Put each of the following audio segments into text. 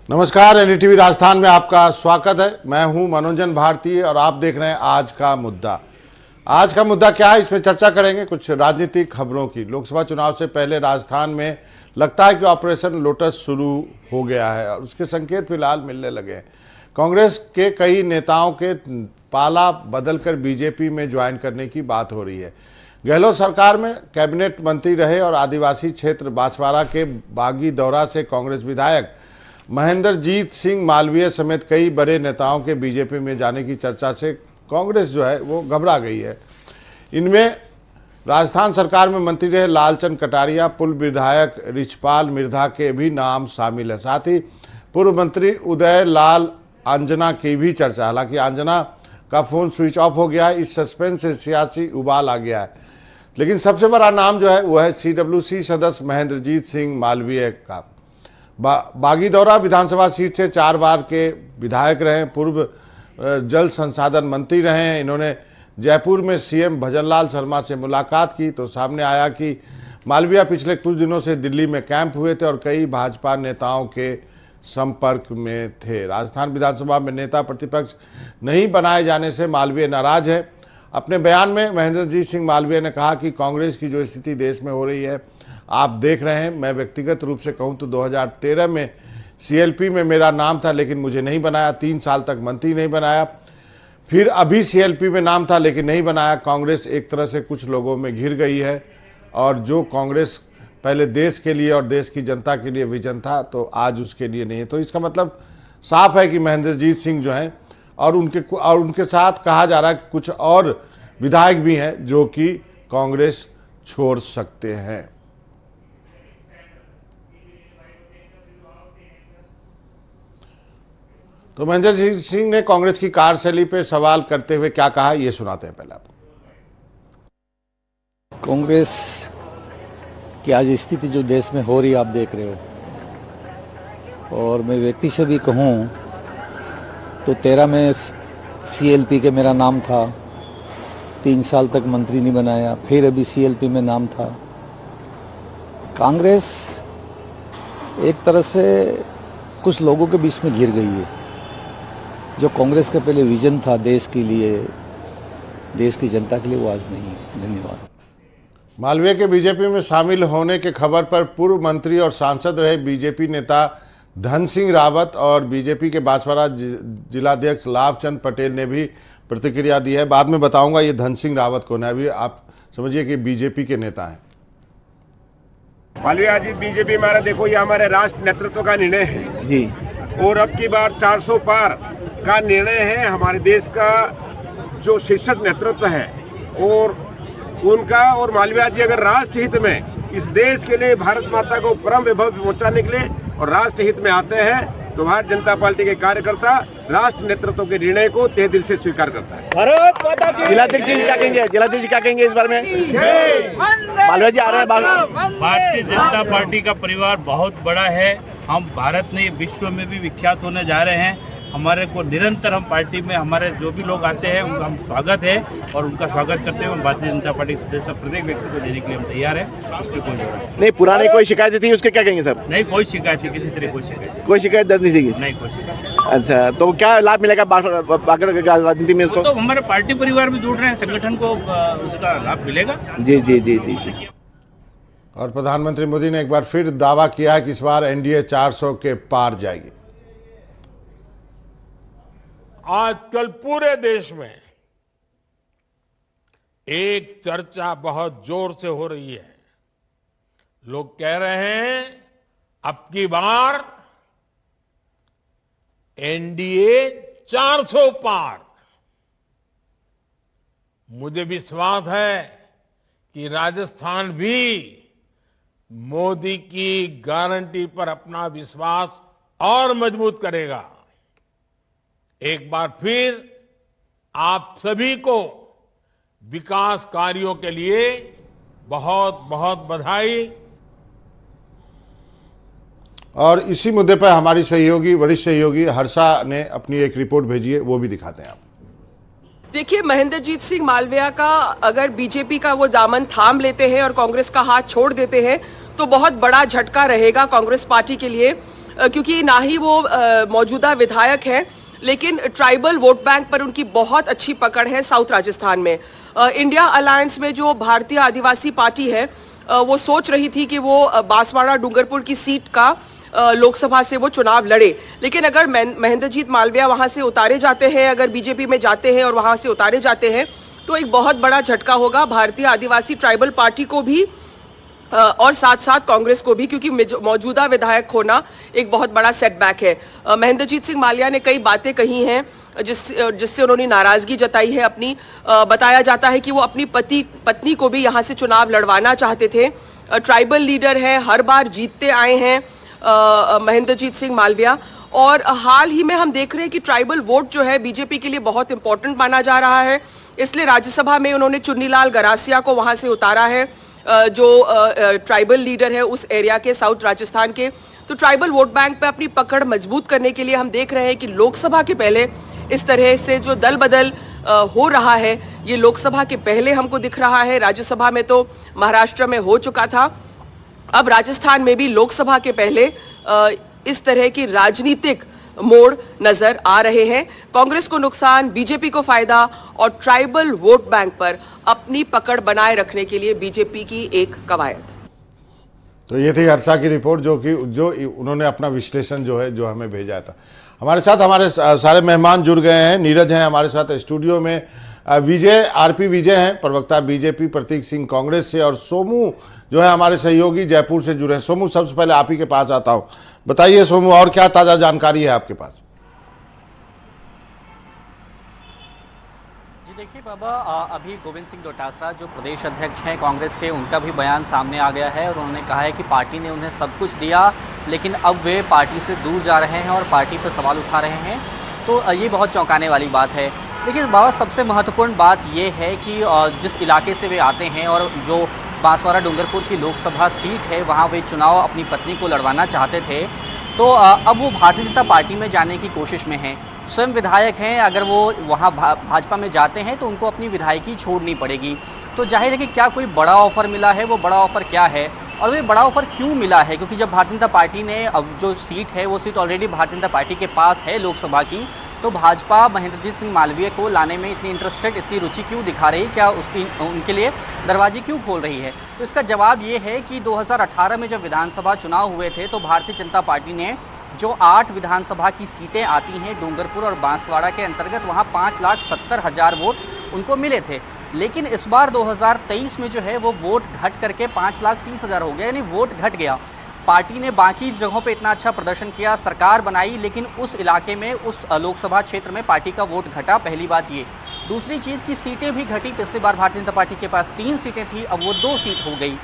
नमस्कार, एनडीटीवी राजस्थान में आपका स्वागत है। मैं हूं मनोरंजन भारती और आप देख रहे हैं आज का मुद्दा। आज का मुद्दा क्या है, इसमें चर्चा करेंगे कुछ राजनीतिक खबरों की। लोकसभा चुनाव से पहले राजस्थान में लगता है कि ऑपरेशन लोटस शुरू हो गया है और उसके संकेत फिलहाल मिलने लगे हैं। कांग्रेस के कई नेताओं के पाला बदलकर बीजेपी में ज्वाइन करने की बात हो रही है। गहलोत सरकार में कैबिनेट मंत्री रहे और आदिवासी क्षेत्र बांसवाड़ा के बागी दौरा से कांग्रेस विधायक महेंद्रजीत सिंह मालवीय समेत कई बड़े नेताओं के बीजेपी में जाने की चर्चा से कांग्रेस जो है वो घबरा गई है। इनमें राजस्थान सरकार में मंत्री रहे लालचंद कटारिया, पूर्व विधायक रिछपाल मिर्धा के भी नाम शामिल है। साथ ही पूर्व मंत्री उदय लाल अंजना की भी चर्चा। हालांकि अंजना का फोन स्विच ऑफ हो गया है, इस सस्पेंस से सियासी उबाल आ गया है। लेकिन सबसे बड़ा नाम जो है वो है CWC सदस्य महेंद्रजीत सिंह मालवीय का। बागी दौरा विधानसभा सीट से 4 बार के विधायक रहे, पूर्व जल संसाधन मंत्री रहे हैं। इन्होंने जयपुर में CM भजनलाल शर्मा से मुलाकात की तो सामने आया कि मालवीय पिछले कुछ दिनों से दिल्ली में कैंप हुए थे और कई भाजपा नेताओं के संपर्क में थे। राजस्थान विधानसभा में नेता प्रतिपक्ष नहीं बनाए जाने से मालवीय नाराज है। अपने बयान में महेंद्रजीत सिंह मालवीय ने कहा कि कांग्रेस की जो स्थिति देश में हो रही है आप देख रहे हैं। मैं व्यक्तिगत रूप से कहूं तो 2013 में CLP में मेरा नाम था लेकिन मुझे नहीं बनाया, 3 साल तक मंत्री नहीं बनाया। फिर अभी CLP में नाम था लेकिन नहीं बनाया। कांग्रेस एक तरह से कुछ लोगों में घिर गई है और जो कांग्रेस पहले देश के लिए और देश की जनता के लिए विजन था तो आज उसके लिए नहीं है। तो इसका मतलब साफ है कि महेंद्रजीत सिंह जो हैं और उनके साथ कहा जा रहा है कि कुछ और विधायक भी हैं जो कि कांग्रेस छोड़ सकते हैं। तो महेंद्रजीत सिंह ने कांग्रेस की कार्यशैली पे सवाल करते हुए क्या कहा, ये सुनाते हैं पहले आपको। कांग्रेस की आज स्थिति जो देश में हो रही है आप देख रहे हो, और मैं व्यक्ति से भी कहूँ तो 13 में CLP के मेरा नाम था, 3 साल तक मंत्री नहीं बनाया, फिर अभी CLP में नाम था। कांग्रेस एक तरह से कुछ लोगों के बीच में घिर गई है। जो कांग्रेस का पहले विजन था देश के लिए, देश की जनता के लिए, वो आज नहीं है। धन्यवाद। मालवीय के बीजेपी में शामिल होने के खबर पर पूर्व मंत्री और सांसद रहे बीजेपी नेता धन सिंह रावत और बीजेपी के बांसवाड़ा जिलाध्यक्ष लाभचंद पटेल ने भी प्रतिक्रिया दी है। बाद में बताऊंगा ये धन सिंह रावत कौन है, अभी आप समझिए कि बीजेपी के नेता हैं। मालवीय जी, बीजेपी हमारा देखो ये हमारे राष्ट्र नेतृत्व का निर्णय है जी, और अब की बार 400 पार का निर्णय है। हमारे देश का जो शीर्षक नेतृत्व है और उनका, और मालवीय जी अगर राष्ट्र हित में इस देश के लिए भारत माता को परम वैभव पहुंचाने के लिए और राष्ट्र हित में आते हैं तो भारतीय जनता पार्टी के कार्यकर्ता राष्ट्र नेतृत्व के निर्णय को तहे दिल से स्वीकार करता है। भारत माता की। जिलाध्यक्ष जी क्या कहेंगे? जिलाध्यक्ष जी क्या कहेंगे इस बारे में? मालवीय जी आ रहे हैं। भारतीय जनता पार्टी का परिवार बहुत बड़ा है। हम भारत में, विश्व में भी विख्यात होने जा रहे हैं। हमारे को निरंतर हम पार्टी में हमारे जो भी लोग आते हैं उनका हम स्वागत है और उनका स्वागत करते हुए भारतीय जनता पार्टी सदस्य प्रत्येक व्यक्ति को देने के लिए हम तैयार हैं। उसमें कोई जरूरत नहीं। पुरानी कोई शिकायत थी उसके क्या कहेंगे सर? नहीं, कोई शिकायत नहीं, किसी तरह कोई शिकायत दर्ज नहीं थी? नहीं, कोई शिकायत। अच्छा, तो क्या लाभ मिलेगा राजनीति में इसको? तो हमारे पार्टी परिवार में जुड़ रहे हैं, संगठन को उसका लाभ मिलेगा। जी जी जी जी। और प्रधानमंत्री मोदी ने एक बार फिर दावा किया है कि इस बार NDA 400 के पार जाएगी। आजकल पूरे देश में एक चर्चा बहुत जोर से हो रही है। लोग कह रहे हैं अब की बार NDA 400 पार। मुझे विश्वास है कि राजस्थान भी मोदी की गारंटी पर अपना विश्वास और मजबूत करेगा। एक बार फिर आप सभी को विकास कार्यों के लिए बहुत बहुत बधाई। और इसी मुद्दे पर हमारी सहयोगी, वरिष्ठ सहयोगी हर्षा ने अपनी एक रिपोर्ट भेजी है, वो भी दिखाते हैं आप। देखिए, महेंद्रजीत सिंह मालवीय का अगर बीजेपी का वो दामन थाम लेते हैं और कांग्रेस का हाथ छोड़ देते हैं तो बहुत बड़ा झटका रहेगा कांग्रेस पार्टी के लिए। क्योंकि ना ही वो मौजूदा विधायक हैं, लेकिन ट्राइबल वोट बैंक पर उनकी बहुत अच्छी पकड़ है साउथ राजस्थान में। इंडिया अलायंस में जो भारतीय आदिवासी पार्टी है वो सोच रही थी कि वो बांसवाड़ा डूंगरपुर की सीट का लोकसभा से वो चुनाव लड़े, लेकिन अगर महेंद्रजीत मालविया वहां से उतारे जाते हैं, अगर बीजेपी में जाते हैं और वहां से उतारे जाते हैं, तो एक बहुत बड़ा झटका होगा भारतीय आदिवासी ट्राइबल पार्टी को भी और साथ साथ कांग्रेस को भी, क्योंकि मौजूदा विधायक खोना एक बहुत बड़ा सेटबैक है। महेंद्रजीत सिंह मालविया ने कई बातें कही हैं जिससे उन्होंने नाराजगी जताई है अपनी। बताया जाता है कि वो अपनी पत्नी को भी यहां से चुनाव लड़वाना चाहते थे। ट्राइबल लीडर है, हर बार जीतते आए हैं महेंद्रजीत सिंह मालविया, और हाल ही में हम देख रहे हैं कि ट्राइबल वोट जो है बीजेपी के लिए बहुत इंपॉर्टेंट माना जा रहा है, इसलिए राज्यसभा में उन्होंने चुन्नीलाल गरासिया को वहां से उतारा है, जो ट्राइबल लीडर है उस एरिया के, साउथ राजस्थान के। तो ट्राइबल वोट बैंक पे अपनी पकड़ मजबूत करने के लिए हम देख रहे हैं कि लोकसभा के पहले इस तरह से जो दल बदल हो रहा है, ये लोकसभा के पहले हमको दिख रहा है। राज्यसभा में तो महाराष्ट्र में हो चुका था, अब राजस्थान में भी लोकसभा के पहले इस तरह की राजनीतिक मोड़ नजर आ रहे हैं। कांग्रेस को नुकसान, बीजेपी को फायदा, और ट्राइबल वोट बैंक पर अपनी पकड़ बनाए रखने के लिए बीजेपी की एक कवायद। तो ये थी हर्षा की रिपोर्ट, जो उन्होंने अपना विश्लेषण जो हमें भेजा था। हमारे साथ हमारे सारे मेहमान जुड़ गए हैं। नीरज हैं हमारे साथ स्टूडियो में, विजय आरपी विजय हैं प्रवक्ता बीजेपी, प्रतीक सिंह कांग्रेस से, और सोमू जो है हमारे सहयोगी जयपुर से जुड़े हैं। सोमू, सबसे पहले आप ही के पास आता हूँ, बताइए सोमू, और क्या ताज़ा जानकारी है आपके पास? जी देखिए बाबा, अभी गोविंद सिंह डोटासरा जो प्रदेश अध्यक्ष हैं कांग्रेस के, उनका भी बयान सामने आ गया है और उन्होंने कहा है कि पार्टी ने उन्हें सब कुछ दिया, लेकिन अब वे पार्टी से दूर जा रहे हैं और पार्टी पर सवाल उठा रहे हैं। तो ये बहुत चौंकाने वाली बात है। देखिए बाबा, सबसे महत्वपूर्ण बात ये है कि जिस इलाके से वे आते हैं और जो बांसवाड़ा डूंगरपुर की लोकसभा सीट है, वहाँ वे चुनाव अपनी पत्नी को लड़वाना चाहते थे, तो अब वो भारतीय जनता पार्टी में जाने की कोशिश में हैं। स्वयं विधायक हैं, अगर वो वहाँ भाजपा में जाते हैं तो उनको अपनी विधायकी छोड़नी पड़ेगी। तो जाहिर है कि क्या कोई बड़ा ऑफर मिला है, वो बड़ा ऑफर क्या है और वो बड़ा ऑफर क्यों मिला है, क्योंकि जब भारतीय जनता पार्टी ने अब जो सीट है वो seat already Bharatiya Janata party के पास है लोकसभा की, तो भाजपा महेंद्रजीत सिंह मालवीय को लाने में इतनी इंटरेस्टेड, इतनी रुचि क्यों दिखा रही, क्या उनके लिए दरवाजे क्यों खोल रही है? तो इसका जवाब ये है कि 2018 में जब विधानसभा चुनाव हुए थे तो भारतीय जनता पार्टी ने जो 8 विधानसभा की सीटें आती हैं डूंगरपुर और बांसवाड़ा के अंतर्गत, वहाँ 5,70,000 वोट उनको मिले थे। लेकिन इस बार 2023 में जो है वो वोट घट करके 5,30,000 हो गया, यानी वोट घट गया। पार्टी ने बाकी जगहों पे इतना अच्छा प्रदर्शन किया, सरकार बनाई, लेकिन उस इलाके में, उस लोकसभा क्षेत्र में पार्टी का वोट घटा। पहली बात ये। दूसरी चीज़ की सीटें भी घटी। पिछली बार भारतीय जनता पार्टी के पास 3 सीटें थी, अब वो 2 सीट हो गई।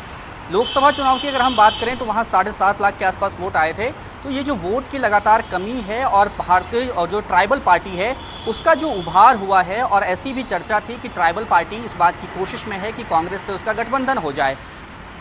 लोकसभा चुनाव की अगर हम बात करें तो वहाँ 7.5 लाख के आसपास वोट आए थे। तो ये जो वोट की लगातार कमी है और भारतीय और जो ट्राइबल पार्टी है उसका जो उभार हुआ है, और ऐसी भी चर्चा थी कि ट्राइबल पार्टी इस बात की कोशिश में है कि कांग्रेस से उसका गठबंधन हो जाए।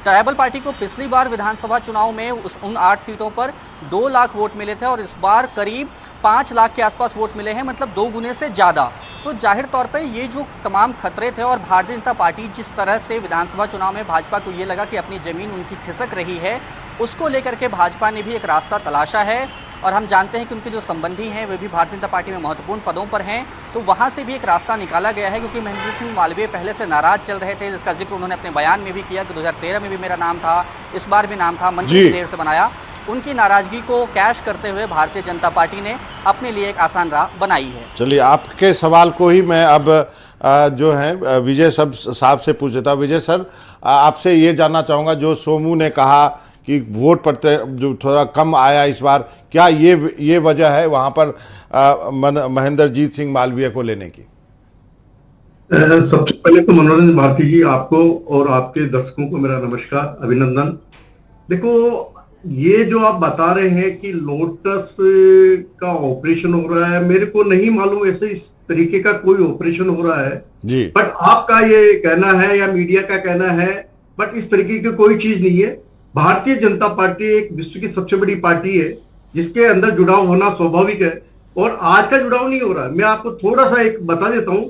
ट्राइबल पार्टी को पिछली बार विधानसभा चुनाव में उन 8 सीटों पर 2 लाख वोट मिले थे और इस बार करीब 5 लाख के आसपास वोट मिले हैं, मतलब 2 गुने से ज़्यादा। तो जाहिर तौर पे ये जो तमाम खतरे थे, और भारतीय जनता पार्टी जिस तरह से विधानसभा चुनाव में भाजपा को ये लगा कि अपनी ज़मीन उनकी खिसक रही है, उसको लेकर के भाजपा ने भी एक रास्ता तलाशा है। और हम जानते हैं कि उनके जो संबंधी हैं वे भी भारतीय जनता पार्टी में महत्वपूर्ण पदों पर हैं, तो वहाँ से भी एक रास्ता निकाला गया है। क्योंकि महेंद्रजीत सिंह मालवीय पहले से नाराज चल रहे थे, जिसका जिक्र उन्होंने अपने बयान में भी किया कि 2013 में भी मेरा नाम था, इस बार भी नाम था, मंत्री देर से बनाया। उनकी नाराजगी को कैश करते हुए भारतीय जनता पार्टी ने अपने लिए एक आसान राह बनाई है। चलिए, आपके सवाल को ही मैं अब जो है विजय साहब से पूछ लेता हूँ। विजय सर, आपसे ये जानना चाहूँगा, जो सोमू ने कहा कि वोट पर जो थोड़ा कम आया इस बार, क्या ये वजह है वहाँ पर महेंद्रजीत सिंह मालवीय को लेने की? सबसे पहले तो मनोरंजन भारती जी, आपको और आपके दर्शकों को मेरा नमस्कार, अभिनंदन। देखो, ये जो आप बता रहे हैं कि लोटस का ऑपरेशन हो रहा है, मेरे को नहीं मालूम ऐसे इस तरीके का कोई ऑपरेशन हो रहा है जी, बट आपका ये कहना है या मीडिया का कहना है, बट इस तरीके की कोई चीज नहीं है। भारतीय जनता पार्टी एक विश्व की सबसे बड़ी पार्टी है जिसके अंदर जुड़ाव होना स्वाभाविक है, और आज का जुड़ाव नहीं हो रहा है। मैं आपको थोड़ा सा एक बता देता हूं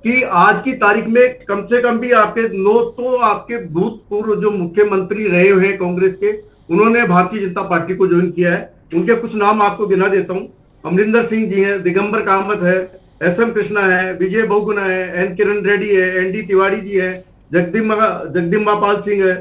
कि आज की तारीख में कम से कम भी आपके 9 तो आपके भूतपूर्व जो मुख्यमंत्री रहे हुए हैं कांग्रेस के, उन्होंने भारतीय जनता पार्टी को ज्वाइन किया है। उनके कुछ नाम आपको गिना देता हूँ। अमरिंदर सिंह जी हैं, दिगंबर कामत है, एसएम कृष्णा है, विजय बहुगुणा है, एन किरण रेड्डी है, एनडी तिवारी जी है, जगदम्बा पाल सिंह है,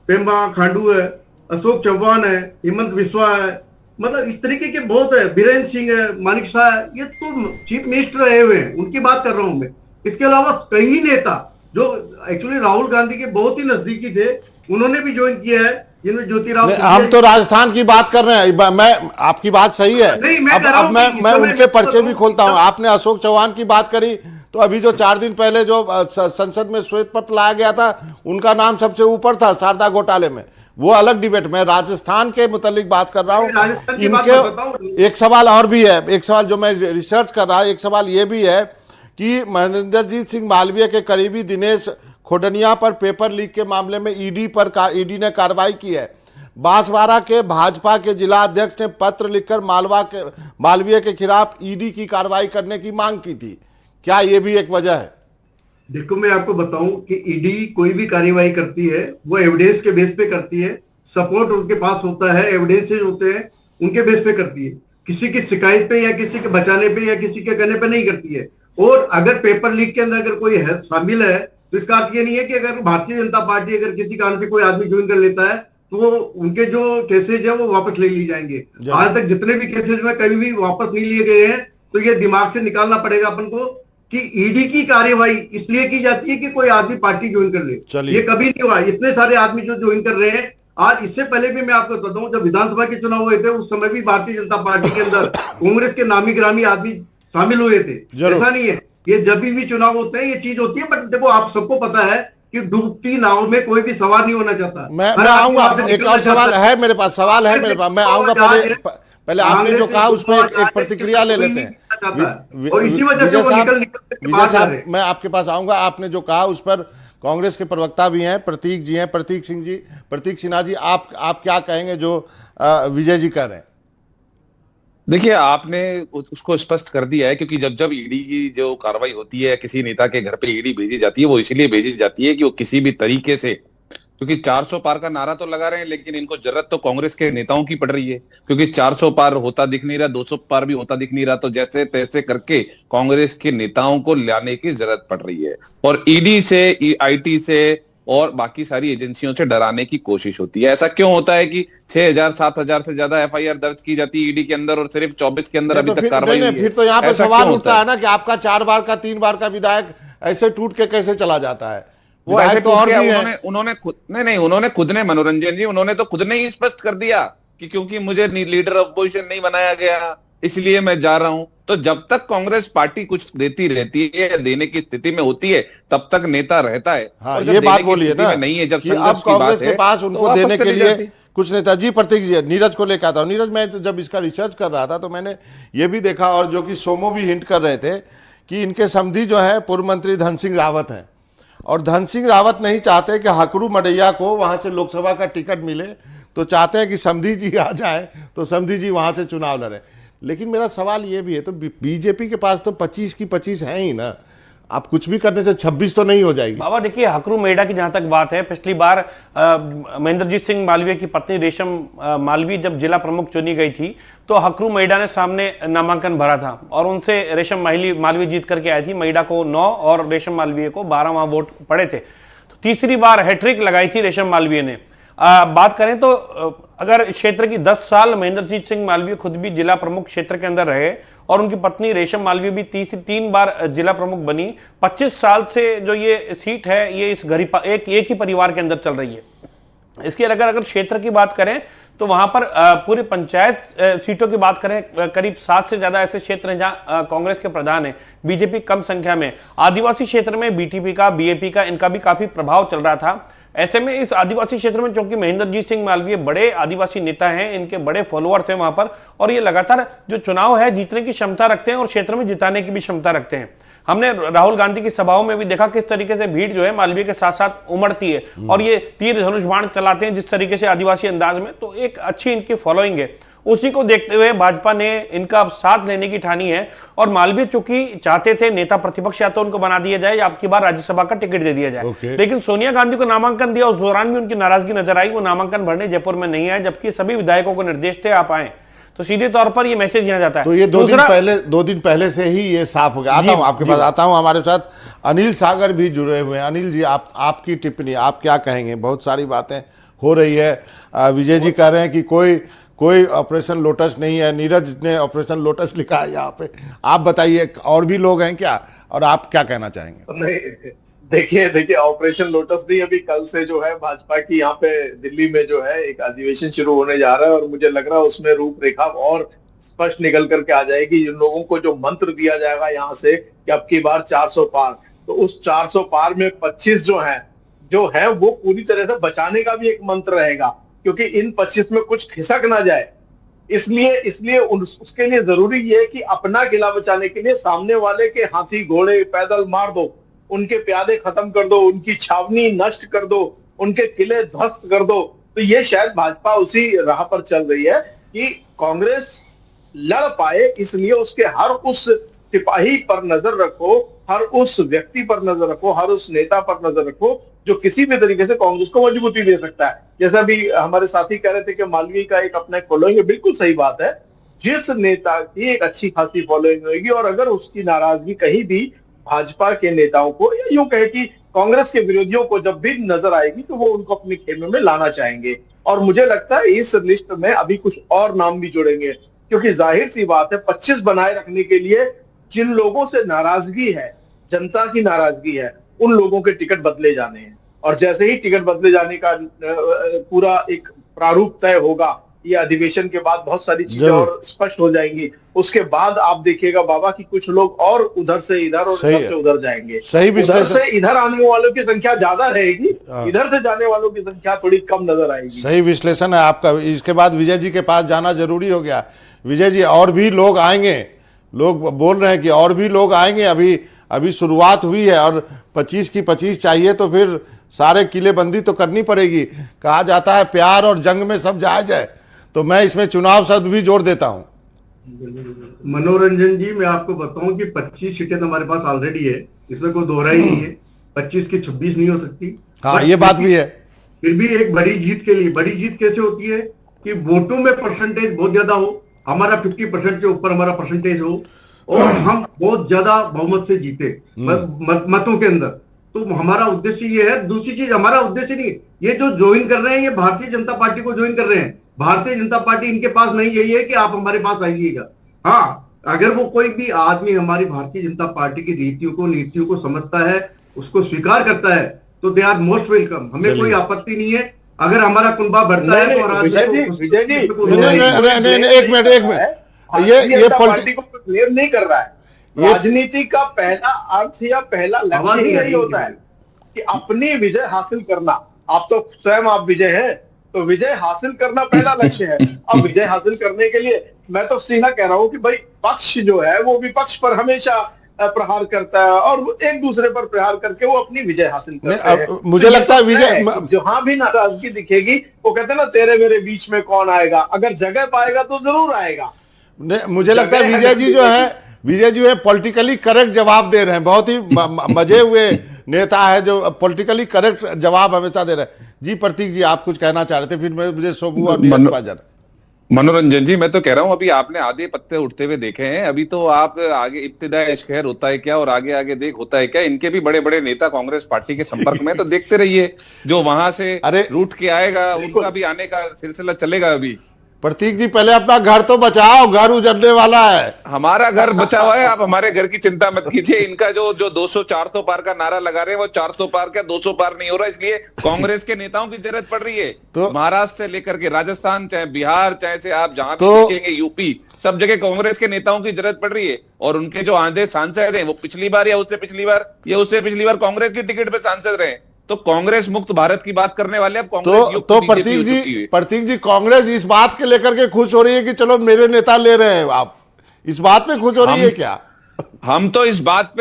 पेम्बा खांडू है, अशोक चौहान है, हेमंत बिस्वा है, मतलब इस तरीके के बहुत है, बीरेन सिंह है, मानिक शाह है। ये तो चीफ मिनिस्टर रहे हुए हैं, उनकी बात कर रहा हूं मैं। इसके अलावा कई नेता जो एक्चुअली राहुल गांधी के बहुत ही नजदीकी थे, उन्होंने भी ज्वाइन किया है, जिनमें ज्योतिराव हम तो राजस्थान की बात कर रहे हैं। मैं आपकी बात सही है। नहीं, मैं कह रहा अब हूं मैं कि मैं इस समय उनके पर्चे भी खोलता हूं। आपने अशोक चौहान की बात करी, तो अभी जो 4 दिन पहले जो संसद में श्वेत पत्र लाया गया था, उनका नाम सबसे ऊपर था शारदा घोटाले में। वो अलग डिबेट। मैं राजस्थान के मुतालिक बात कर रहा हूँ। इनके एक सवाल और भी है, एक सवाल जो मैं रिसर्च कर रहा, एक सवाल ये भी है कि महेंद्रजीत सिंह मालवीय के करीबी दिनेश खोडनिया पर पेपर लीक के मामले में ईडी ने कार्रवाई की है। बांसवाड़ा के भाजपा के जिला अध्यक्ष ने पत्र लिखकर मालवीय के खिलाफ ईडी की कार्रवाई करने की मांग की थी। क्या ये भी एक वजह है? देखो, मैं आपको बताऊं कि ईडी कोई भी कार्यवाही करती है वो एविडेंस के बेस पे करती है। सपोर्ट उनके पास होता है, एविडेंसेज होते हैं, उनके बेस पे करती है। किसी की शिकायत पे या किसी के बचाने पे या किसी के कहने पे नहीं करती है। और अगर पेपर लीक के अंदर अगर कोई है शामिल है, तो इसका अर्थ ये नहीं है कि अगर भारतीय जनता पार्टी अगर किसी कारण से कोई आदमी ज्वाइन कर लेता है तो उनके जो केसेज है वो वापस ले लिए जाएंगे। आज तक जितने भी केसेज में कभी भी वापस नहीं लिए गए हैं। तो ये दिमाग से निकालना पड़ेगा अपन को कि ईडी की कार्यवाही इसलिए की जाती है कि कोई आदमी पार्टी ज्वाइन कर ले। ये कभी नहीं हुआ। इतने सारे आदमी जो ज्वाइन कर रहे हैं आज, इससे पहले भी मैं आपको बताता हूँ, जब विधानसभा के चुनाव हुए थे उस समय भी भारतीय जनता पार्टी के अंदर कांग्रेस के नामी ग्रामी आदमी शामिल हुए थे। ऐसा नहीं है, ये जब भी चुनाव होते हैं ये चीज होती है। बट देखो, आप सबको पता है कि डूबती नाव में कोई भी सवार नहीं होना चाहता। मैं आऊंगा, एक और सवाल है मेरे पास, सवाल है मेरे पास, मैं आऊंगा। पहले आपने जो कहा उस पर एक प्रतिक्रिया ले लेते हैं। और इसी वजह से वो विजय साहब, मैं आपके पास आऊंगा। आपने जो कहा उस पर कांग्रेस के प्रवक्ता भी हैं, प्रतीक जी हैं, प्रतीक सिन्हा जी, आप क्या कहेंगे जो विजय जी कह रहे हैं? देखिए, आपने उसको स्पष्ट कर दिया है, क्योंकि जब ईडी की जो कार्रवाई होती है, किसी नेता के घर पे ईडी भेजी जाती है, वो इसलिए भेजी जाती है कि वो किसी भी तरीके से, क्योंकि 400 पार का नारा तो लगा रहे हैं, लेकिन इनको जरूरत तो कांग्रेस के नेताओं की पड़ रही है, क्योंकि 400 पार होता दिख नहीं रहा, 200 पार भी होता दिख नहीं रहा। तो जैसे तैसे करके कांग्रेस के नेताओं को लाने की जरूरत पड़ रही है, और ईडी से, आईटी से और बाकी सारी एजेंसियों से डराने की कोशिश होती है। ऐसा क्यों होता है कि 6000 7000 से ज्यादा एफआईआर दर्ज की जाती है ईडी के अंदर, और सिर्फ 24 के अंदर अभी तक कार्रवाई हुई है? फिर तो यहाँ पे सवाल उठता है ना कि आपका 4 बार का 3 बार का विधायक ऐसे टूट के कैसे चला जाता है? वो ऐसे तो और उन्होंने खुद ने मनोरंजन जी, उन्होंने तो खुद ने ही स्पष्ट कर दिया कि क्योंकि मुझे लीडर ऑफ अपोजिशन नहीं बनाया गया इसलिए मैं जा रहा हूं। तो जब तक कांग्रेस पार्टी कुछ देती रहती है, देने की स्थिति में होती है, तब तक नेता रहता है। हाँ, ये बात बोलिए ना, नहीं है जब अब कांग्रेस के पास उनको देने के लिए कुछ नेता। जी प्रतीक जी, नीरज को लेकर आता हूं। नीरज, मैं जब इसका रिसर्च कर रहा था तो मैंने ये भी देखा, और जो कि सोमो भी हिंट कर रहे थे, कि इनके समधी जो है पूर्व मंत्री धन सिंह रावत हैं, और धन सिंह रावत नहीं चाहते कि हकरू मडैया को वहां से लोकसभा का टिकट मिले, तो चाहते हैं कि समधी जी आ जाए तो समधी जी वहां से चुनाव लड़े। लेकिन मेरा सवाल ये भी है, तो बीजेपी के पास तो 25 की 25 है ही ना, आप कुछ भी करने से 26 तो नहीं हो जाएगी। बाबा देखिए, हकरू मेड़ा की जहां तक बात है, पिछली बार महेंद्रजीत सिंह मालवीय की पत्नी रेशम मालवीय जब जिला प्रमुख चुनी गई थी, तो हकरू मेड़ा ने सामने नामांकन भरा था, और उनसे रेशम मालवीय जीत करके आई थी। मेड़ा को 9 और रेशम मालवीय को 12 वहां वोट पड़े थे। तो तीसरी बार हैट्रिक लगाई थी रेशम मालवीय ने। बात करें तो अगर क्षेत्र की 10 साल महेंद्रजीत सिंह मालवीय खुद भी जिला प्रमुख क्षेत्र के अंदर रहे, और उनकी पत्नी रेशम मालवीय भी 3 बार जिला प्रमुख बनी, 25 साल से जो ये सीट है ये इस एक ही परिवार के अंदर चल रही है। इसके अगर क्षेत्र की बात करें तो वहां पर पूरी पंचायत सीटों की बात करें, करीब 7 से ज्यादा ऐसे क्षेत्र हैं जहां कांग्रेस के प्रधान है, बीजेपी कम संख्या में। आदिवासी क्षेत्र में बीटीपी का, बीएपी का, इनका भी काफी प्रभाव चल रहा था। ऐसे में इस आदिवासी क्षेत्र में, क्योंकि महेंद्रजीत सिंह मालवीय बड़े आदिवासी नेता हैं, इनके बड़े फॉलोअर्स हैं वहां पर, और ये लगातार जो चुनाव है जीतने की क्षमता रखते हैं और क्षेत्र में जिताने की भी क्षमता रखते हैं। हमने राहुल गांधी की सभाओं में भी देखा किस तरीके से भीड़ जो है मालवीय के साथ साथ उमड़ती है, और ये तीर धनुष बाण चलाते हैं जिस तरीके से आदिवासी अंदाज में, तो एक अच्छी इनकी फॉलोइंग है। उसी को देखते हुए भाजपा ने इनका साथ लेने की ठानी है, और मालवीय चूंकि चाहते थे नेता प्रतिपक्ष या तो उनको बना दिया जाए या आपकी बार राज्यसभा का टिकट दे दिया जाए। लेकिन सोनिया गांधी को नामांकन दिया, उस दौरान भी उनकी नाराजगी नजर आई, वो नामांकन भरने जयपुर में नहीं आए, जबकि सभी विधायकों को निर्देश थे आप आए। तो सीधे तौर पर ये मैसेज यहाँ जाता है। तो ये दो दिन पहले से ही ये साफ हो गया। आता हूँ आपके पास, आता हूँ। हमारे साथ अनिल सागर भी जुड़े हुए हैं। अनिल जी, आपकी टिप्पणी, आप क्या कहेंगे? बहुत सारी बातें हो रही है। विजय जी कह रहे हैं कि कोई ऑपरेशन लोटस नहीं है, नीरज ने ऑपरेशन लोटस लिखा है यहाँ पे। आप बताइए, और भी लोग हैं क्या, और आप क्या कहना चाहेंगे? नहीं, देखिए ऑपरेशन लोटस नहीं, अभी कल से जो है भाजपा की यहाँ पे दिल्ली में जो है एक अधिवेशन शुरू होने जा रहा है, और मुझे लग रहा है उसमें रूपरेखा और स्पष्ट निकल करके आ जाएगी। जिन लोगों को जो मंत्र दिया जाएगा यहाँ से कि अब की बार 400 पार, तो उस 400 पार में 25 जो है वो पूरी तरह से बचाने का भी एक मंत्र रहेगा, क्योंकि इन 25 में कुछ खिसक ना जाए। इसलिए उसके लिए जरूरी ये है कि अपना किला बचाने के लिए सामने वाले के हाथी घोड़े पैदल मार दो, उनके प्यादे खत्म कर दो, उनकी छावनी नष्ट कर दो, उनके किले ध्वस्त कर दो। तो ये शायद भाजपा उसी राह पर चल रही है कि कांग्रेस लड़ पाए, इसलिए उसके हर उस सिपाही पर नजर रखो, हर उस व्यक्ति पर नजर रखो, हर उस नेता पर नजर रखो जो किसी भी तरीके से कांग्रेस को मजबूती दे सकता है। जैसा भी हमारे साथी कह रहे थे कि मालवीय का एक अपना फॉलोइंग है, बिल्कुल सही बात है। जिस नेता की एक अच्छी खासी फॉलोइंग होगी और अगर उसकी नाराजगी कहीं भी भाजपा के नेताओं को या यूं कहे कि कांग्रेस के विरोधियों को जब भी नजर आएगी तो वो उनको अपने खेमे में लाना चाहेंगे। और मुझे लगता है इस लिस्ट में अभी कुछ और नाम भी जुड़ेंगे, क्योंकि जाहिर सी बात है 25 बनाए रखने के लिए जिन लोगों से नाराजगी है, जनता की नाराजगी है, उन लोगों के टिकट बदले जाने हैं। और जैसे ही टिकट बदले जाने का पूरा एक प्रारूप तय होगा, ये अधिवेशन के बाद बहुत सारी चीजें और स्पष्ट हो जाएंगी। उसके बाद आप देखिएगा बाबा कि कुछ लोग और उधर से इधर और इधर से उधर जाएंगे। उधर से इधर आने वालों की संख्या ज्यादा रहेगी, इधर से जाने वालों की संख्या थोड़ी कम नजर आएगी। सही विश्लेषण है आपका। इसके बाद विजय जी के पास जाना जरूरी हो गया। विजय जी, और भी लोग आएंगे, लोग बोल रहे हैं कि और भी लोग आएंगे। अभी शुरुआत हुई है और 25 की 25 चाहिए तो फिर सारे किलेबंदी तो करनी पड़ेगी। कहा जाता है प्यार और जंग में सब जायज है, तो मैं इसमें चुनाव शब्द भी जोड़ देता हूं। मनोरंजन जी, मैं आपको बताऊं कि 25 सीटें तो हमारे पास ऑलरेडी है, इसमें कोई दोहरा ही नहीं है। 25 की 26 नहीं हो सकती। हाँ, ये बात भी है। फिर भी एक बड़ी जीत के लिए, बड़ी जीत कैसे होती है कि वोटों में परसेंटेज बहुत ज्यादा हो, हमारा 50% के ऊपर हमारा परसेंटेज हो और हम बहुत ज्यादा बहुमत से जीते मतों के अंदर। तो हमारा उद्देश्य ये है। दूसरी चीज, हमारा उद्देश्य नहीं, ये जो ज्वाइन कर रहे हैं ये भारतीय जनता पार्टी को ज्वाइन कर रहे हैं। भारतीय जनता पार्टी इनके पास नहीं यही है कि आप हमारे पास आइएगा। हाँ, अगर वो कोई भी आदमी हमारी भारतीय जनता पार्टी की नीतियों को समझता है, उसको स्वीकार करता है, तो दे आर मोस्ट वेलकम। हमें कोई आपत्ति नहीं है अगर हमारा कुनबा बढ़ता है। तो विजय जी एक मिनट, ये पार्टी को क्लियर नहीं कर रहा है। राजनीति का पहला अर्थ या पहला लक्ष्य ही यही होता है कि अपनी विजय हासिल करना। आप तो स्वयं आप विजय हैं, तो विजय हासिल करना पहला लक्ष्य है। अब विजय हासिल करने के लिए मैं तो सीधा कह रहा हूं कि भाई पक्ष जो है वो विपक्ष पर हमेशा प्रहार करता है और एक दूसरे पर प्रहार करके वो अपनी विजय हासिल करते हैं। मुझे लगता है विजय, जहां भी नाराजगी दिखेगी वो कहते हैं ना, तेरे मेरे बीच में कौन आएगा, अगर जगह पाएगा तो जरूर आएगा। मुझे लगता है विजय जी है पॉलिटिकली करेक्ट जवाब दे रहे हैं। बहुत ही मजे हुए नेता है जो पॉलिटिकली करेक्ट जवाब हमेशा दे रहे हैं। जी प्रतीक जी, आप कुछ कहना चाह रहे थे, फिर मुझे सोबू और नीरज पाजर। मनोरंजन जी, मैं तो कह रहा हूं अभी आपने आधे पत्ते उठते हुए देखे हैं। अभी तो आप आगे इब्तिदाई इश्क खैर होता है क्या और आगे आगे देख होता है क्या। इनके भी बड़े बड़े नेता कांग्रेस पार्टी के संपर्क में, तो देखते रहिए जो वहां से रूठ के आएगा उनका भी आने का सिलसिला चलेगा। अभी प्रतीक जी, पहले अपना घर तो बचाओ, घर उजड़ने वाला है। हमारा घर बचा हुआ है, आप हमारे घर की चिंता मत कीजिए। इनका जो 200-400 पार का नारा लगा रहे हैं वो 400 पार का 200 पार नहीं हो रहा, इसलिए कांग्रेस के नेताओं की जरूरत पड़ रही है। तो महाराष्ट्र से लेकर के राजस्थान, चाहे बिहार, चाहे से आप जहां भी देखेंगे यूपी, सब जगह कांग्रेस के नेताओं की जरूरत पड़ रही है। और उनके जो आधे सांसद हैं वो पिछली बार या उससे पिछली बार कांग्रेस की टिकट पे सांसद रहे। तो कांग्रेस मुक्त भारत की बात करने वाले अब कांग्रेस तो प्रतीक जी कांग्रेस इस बात के लेकर के खुश हो रही है कि चलो मेरे नेता ले रहे हैं, आप इस बात पे खुश हो रही है क्या? हम तो इस बात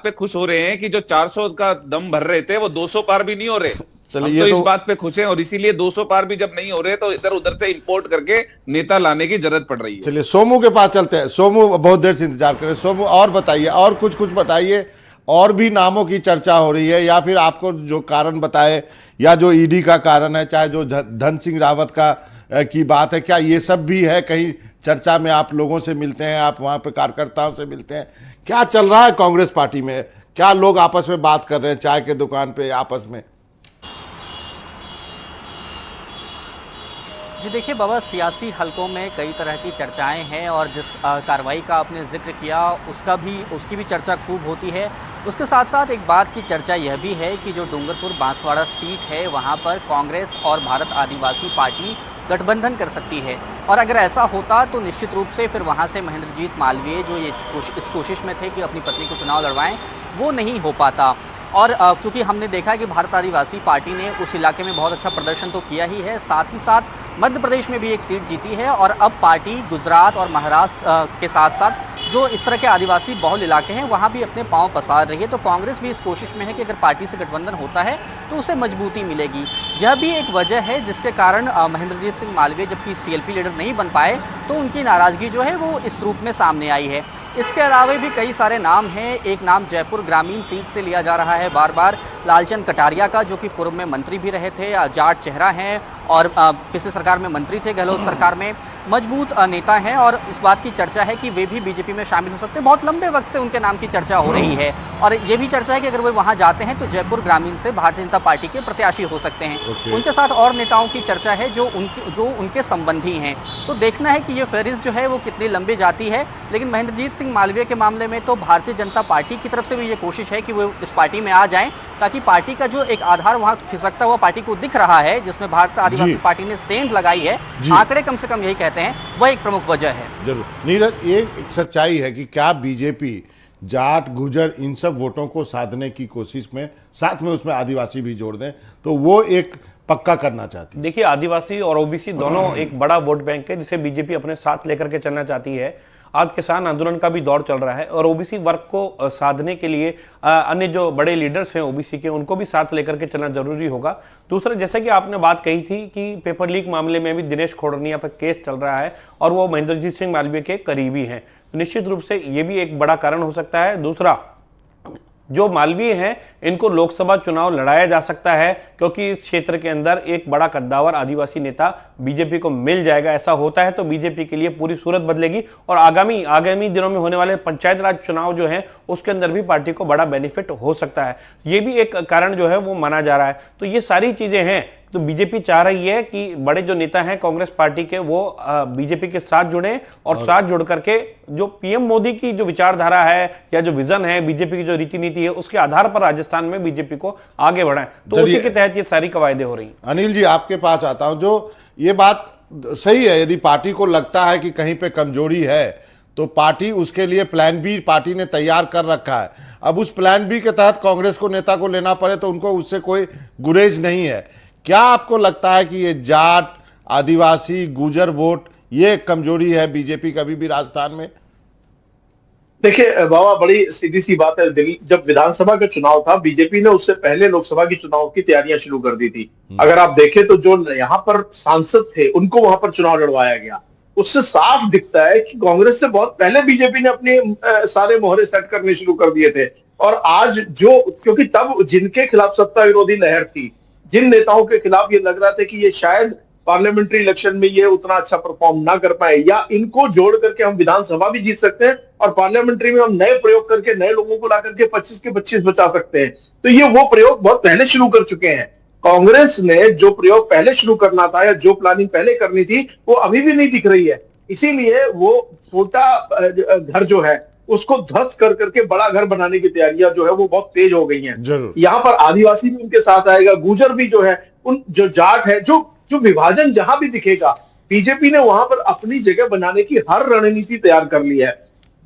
पे खुश हो रहे हैं कि जो 400 का दम भर रहे थे वो 200 पार भी नहीं हो रहे। चलिए, तो इस बात पे खुश हैं और इसीलिए 200 पार भी जब नहीं हो रहे तो इधर उधर से इंपोर्ट करके नेता लाने की जरूरत पड़ रही है। चलिए सोमू के पास चलते हैं। सोमू बहुत देर से इंतजार कर रहे हैं। सोमू, और बताइए, और कुछ बताइए। और भी नामों की चर्चा हो रही है या फिर आपको जो कारण बताए, या जो ईडी का कारण है, चाहे जो धन सिंह रावत का की बात है, क्या ये सब भी है कहीं चर्चा में? आप लोगों से मिलते हैं, आप वहाँ पे कार्यकर्ताओं से मिलते हैं, क्या चल रहा है कांग्रेस पार्टी में? क्या लोग आपस में बात कर रहे हैं चाय के दुकान पे आपस में? जी देखिए बाबा, सियासी हलकों में कई तरह की चर्चाएं हैं और जिस कार्रवाई का आपने जिक्र किया उसकी भी चर्चा खूब होती है। उसके साथ साथ एक बात की चर्चा यह भी है कि जो डूंगरपुर बांसवाड़ा सीट है वहां पर कांग्रेस और भारत आदिवासी पार्टी गठबंधन कर सकती है, और अगर ऐसा होता तो निश्चित रूप से फिर वहां से महेंद्रजीत मालवीय जो इस कोशिश में थे कि अपनी पत्नी को चुनाव लड़वाएं, वो नहीं हो पाता। और क्योंकि हमने देखा कि भारत आदिवासी पार्टी ने उस इलाके में बहुत अच्छा प्रदर्शन तो किया ही है, साथ ही साथ मध्य प्रदेश में भी एक सीट जीती है, और अब पार्टी गुजरात और महाराष्ट्र के साथ साथ जो इस तरह के आदिवासी बहुल इलाके हैं वहाँ भी अपने पांव पसार रही है। तो कांग्रेस भी इस कोशिश में है कि अगर पार्टी से गठबंधन होता है तो उसे मजबूती मिलेगी। यह भी एक वजह है जिसके कारण महेंद्रजीत सिंह मालवीय जबकि सीएलपी लीडर नहीं बन पाए तो उनकी नाराजगी जो है वो इस रूप में सामने आई है। इसके अलावा भी कई सारे नाम हैं। एक नाम जयपुर ग्रामीण सीट से लिया जा रहा है बार बार, लालचंद कटारिया का, जो कि पूर्व में मंत्री भी रहे थे, जाट चेहरा हैं और पिछले सरकार में मंत्री थे, गहलोत सरकार में मजबूत नेता हैं, और इस बात की चर्चा है कि वे भी बीजेपी में शामिल हो सकते हैं। बहुत लंबे वक्त से उनके नाम की चर्चा हो रही है, और ये भी चर्चा है कि अगर वे वहां जाते हैं तो जयपुर ग्रामीण से भारतीय जनता पार्टी के प्रत्याशी हो सकते हैं। उनके साथ और नेताओं की चर्चा है जो उनके संबंधी हैं। तो देखना है कि ये फहरिस्त जो है वो कितनी लंबी जाती है। लेकिन महेंद्रजीत सिंह मालवीय के मामले में तो भारतीय जनता पार्टी की तरफ से भी ये कोशिश है कि वो इस पार्टी में आ जाएं, ताकि पार्टी का जो एक आधार वहां खिसकता हुआ पार्टी को दिख रहा है, जिसमें भारत आदिवासी पार्टी ने सेंध लगाई है, आंकड़े कम से कम यही कहते हैं, वह एक प्रमुख वजह है। जरूर नीरज, ये एक सच्चाई है कि क्या बीजेपी जाट गुजर इन सब वोटों को साधने की कोशिश में साथ में उसमें आदिवासी भी जोड़ दें तो वो एक पक्का करना चाहती है? देखिए, आदिवासी और ओबीसी दोनों एक बड़ा वोट बैंक है जिसे बीजेपी अपने साथ लेकर के चलना चाहती है। आज किसान आंदोलन का भी दौर चल रहा है और ओबीसी वर्ग को साधने के लिए अन्य जो बड़े लीडर्स हैं ओबीसी के, उनको भी साथ लेकर के चलना जरूरी होगा। दूसरा, जैसे कि आपने बात कही थी कि पेपर लीक मामले में भी दिनेश खोड़निया पर केस चल रहा है और वो महेंद्रजीत सिंह मालवीय के करीबी हैं, तो निश्चित रूप से ये भी एक बड़ा कारण हो सकता है। दूसरा, जो मालवीय हैं इनको लोकसभा चुनाव लड़ाया जा सकता है क्योंकि इस क्षेत्र के अंदर एक बड़ा कद्दावर आदिवासी नेता बीजेपी को मिल जाएगा। ऐसा होता है तो बीजेपी के लिए पूरी सूरत बदलेगी और आगामी दिनों में होने वाले पंचायत राज चुनाव जो है उसके अंदर भी पार्टी को बड़ा बेनिफिट हो सकता है। ये भी एक कारण जो है वो माना जा रहा है। तो ये सारी चीजें हैं। तो बीजेपी चाह रही है कि बड़े जो नेता हैं कांग्रेस पार्टी के वो बीजेपी के साथ जुड़े और साथ जुड़ करके जो पीएम मोदी की जो विचारधारा है या जो विजन है, बीजेपी की जो रीति नीति है, उसके आधार पर राजस्थान में बीजेपी को आगे बढ़ाएं। तो उसी के तहत ये सारी कवायदे हो रही हैं। अनिल जी, आपके पास आता हूं। जो ये बात सही है, यदि पार्टी को लगता है कि कहीं पे कमजोरी है तो पार्टी उसके लिए प्लान बी पार्टी ने तैयार कर रखा है। अब उस प्लान बी के तहत कांग्रेस को नेता को लेना पड़े तो उनको उससे कोई गुरेज नहीं है। क्या आपको लगता है कि ये जाट आदिवासी गुजर वोट ये कमजोरी है बीजेपी कभी भी राजस्थान में? देखिए बाबा, बड़ी सीधी सी बात है। दिल्ली जब विधानसभा का चुनाव था, बीजेपी ने उससे पहले लोकसभा की चुनाव की तैयारियां शुरू कर दी थी। अगर आप देखें तो जो यहाँ पर सांसद थे उनको वहां पर चुनाव लड़वाया गया। उससे साफ दिखता है कि कांग्रेस से बहुत पहले बीजेपी ने अपने सारे मोहरे सेट करने शुरू कर दिए थे। और आज जो, क्योंकि तब जिनके खिलाफ सत्ता विरोधी लहर थी, जिन नेताओं के खिलाफ ये लग रहा था कि ये शायद पार्लियामेंट्री इलेक्शन में ये उतना अच्छा परफॉर्म ना कर पाए या इनको जोड़ करके हम विधानसभा भी जीत सकते हैं और पार्लियामेंट्री में हम नए प्रयोग करके नए लोगों को ला करके 25 के 25 बचा सकते हैं, तो ये वो प्रयोग बहुत पहले शुरू कर चुके हैं। कांग्रेस ने जो प्रयोग पहले शुरू करना था या जो प्लानिंग पहले करनी थी वो अभी भी नहीं दिख रही है। इसीलिए वो छोटा घर जो है उसको ध्वस्त कर करके बड़ा घर बनाने की तैयारियां जो है वो बहुत तेज हो गई हैं। यहाँ पर आदिवासी भी उनके साथ आएगा, गुजर भी जो है, उन जो जाट है, जो विभाजन जहां भी दिखेगा बीजेपी ने वहां पर अपनी जगह बनाने की हर रणनीति तैयार कर ली है।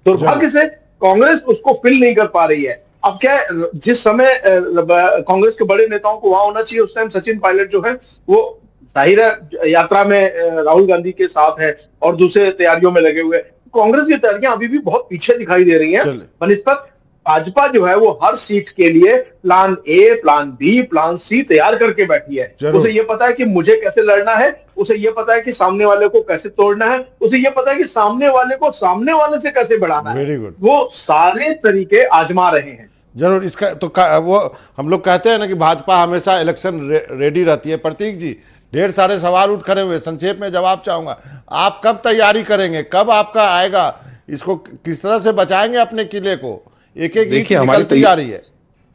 दुर्भाग्य से कांग्रेस उसको फिल नहीं कर पा रही है। अब क्या है, जिस समय कांग्रेस के बड़े नेताओं को वहां होना चाहिए उस टाइम सचिन पायलट जो है वो जाहिर है यात्रा में राहुल गांधी के साथ है और दूसरे तैयारियों में लगे हुए। कांग्रेस की तैयारियां अभी भी बहुत पीछे दिखाई दे रही हैं बनिस्बत भाजपा जो है वो हर सीट के लिए plan A, plan B, plan C तैयार करके बैठी है। उसे ये पता है कि मुझे कैसे लड़ना है, उसे ये पता है कि सामने वाले को कैसे तोड़ना है, उसे ये पता है कि सामने वाले को सामने वाले से कैसे बढ़ाना है। वो सारे तरीके आजमा रहे हैं। जरूर। इसका तो वो हम लोग कहते हैं ना कि भाजपा हमेशा इलेक्शन रेडी रहती है। प्रतीक जी, ढेर सारे सवाल उठ खड़े हुए, संक्षेप में जवाब चाहूंगा। आप कब तैयारी करेंगे, कब आपका आएगा, इसको किस तरह से बचाएंगे अपने किले को? एक एक ईंट निकलती जा रही है।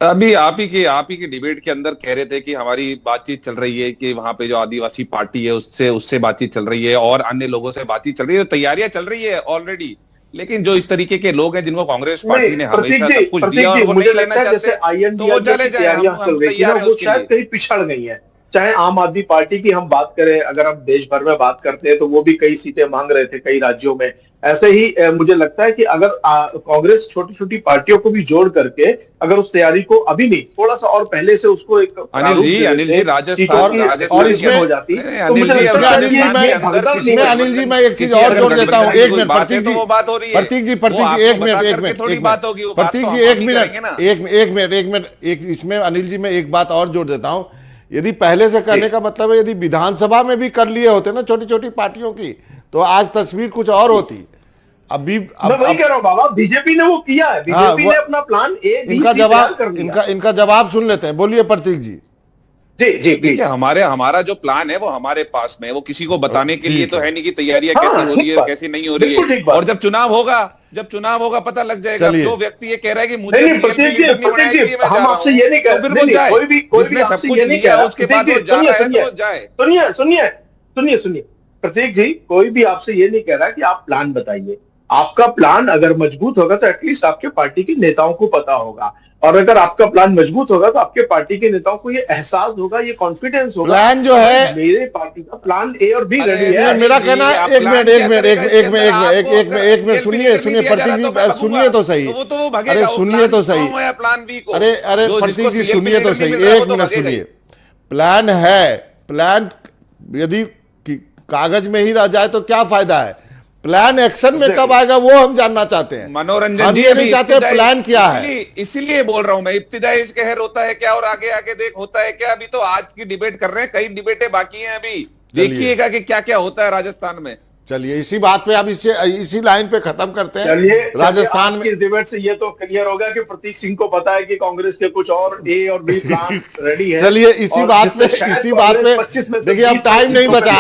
अभी आप ही के डिबेट के अंदर कह रहे थे कि हमारी बातचीत चल रही है कि वहां पे जो आदिवासी पार्टी है उससे बातचीत चल रही है और अन्य लोगों से बातचीत चल रही है, तो तैयारियां चल रही है ऑलरेडी। लेकिन जो इस तरीके के लोग हैं जिनको कांग्रेस पार्टी ने हमेशा सब कुछ दिया और वो नहीं लेना चाहते, तो वो चले जाए, हम तैयार है उसके लिए। कहीं पिछड़ गई है। चाहे आम आदमी पार्टी की हम बात करें, अगर हम देश भर में बात करते हैं तो वो भी कई सीटें मांग रहे थे कई राज्यों में। ऐसे ही मुझे लगता है कि अगर कांग्रेस छोटी छोटी पार्टियों को भी जोड़ करके अगर उस तैयारी को अभी नहीं, थोड़ा सा और पहले से उसको एक अनिल जी राजस्थान और इसमें हो जाती, इसमें अनिल जी मैं एक चीज और जोड़ देता हूँ। एक मिनट प्रतीक जी, एक मिनट इसमें अनिल जी मैं एक बात और जोड़ देता हूँ। यदि पहले से करने का मतलब है, यदि विधानसभा में भी कर लिए होते ना छोटी छोटी पार्टियों की, तो आज तस्वीर कुछ और होती। अभी मैं वही कह रहा हूं बाबा, बीजेपी ने वो किया है, बीजेपी ने अपना प्लान इनका जवाब सुन लेते हैं। बोलिए प्रतीक जी। जी देखिए हमारा जो प्लान है वो हमारे पास में, वो किसी को बताने के लिए तो है नहीं कि तैयारियां कैसी हो रही है कैसी नहीं हो रही है। और जब चुनाव होगा पता लग जाएगा। जो व्यक्ति ये कह रहा है कि मुझे हम आपसे ये नहीं कह रहे, कोई भी सब कुछ नहीं कह रहा, उसके बाद वो जा रहा है तो जाए। सुनिए प्रतीक जी, कोई भी आपसे ये नहीं कह रहा कि आप प्लान बताइए। आपका प्लान अगर मजबूत होगा तो एटलीस्ट आपके पार्टी के नेताओं को पता होगा, और अगर आपका प्लान मजबूत होगा तो आपके पार्टी के नेताओं को ये एहसास होगा, ये कॉन्फिडेंस होगा। प्लान जो है मेरे पार्टी का प्लान ए और बी रेडी है। मेरा कहना है, एक मिनट सुनिए प्रतीक जी, सुनिए तो सही। अरे सुनिए तो सही, अरे प्रतीक जी सुनिए तो सही, एक मिनट सुनिए। प्लान है, प्लान यदि कागज में ही रह जाए तो क्या फायदा है? प्लान एक्शन में कब आएगा वो हम जानना चाहते हैं। मनोरंजन जी ये नहीं चाहते प्लान क्या है, इसीलिए बोल रहा हूं मैं। इब्तिदाई कहर होता है क्या और आगे आगे देख होता है क्या? अभी तो आज की डिबेट कर रहे हैं, कई डिबेटें बाकी हैं अभी। देखिएगा कि क्या क्या होता है राजस्थान में। चलिए इसी बात पे अब इसी लाइन पे खत्म करते हैं। राजस्थान में इस डिबेट से ये तो क्लियर होगा कि प्रतीक सिंह को पता है कि कांग्रेस के कुछ और ए और बी प्लान रेडी है। चलिए इसी बात पे देखिए, अब टाइम नहीं बचा,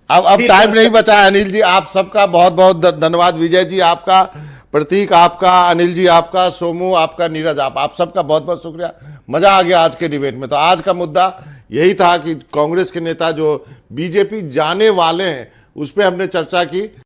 अब टाइम नहीं बचा है। अनिल जी आप सबका बहुत बहुत धन्यवाद। विजय जी आपका, प्रतीक आपका, अनिल जी आपका, सोमू आपका, नीरज आप सबका बहुत बहुत शुक्रिया। मजा आ गया आज के डिबेट में। तो आज का मुद्दा यही था कि कांग्रेस के नेता जो बीजेपी जाने वाले हैं उस पर हमने चर्चा की।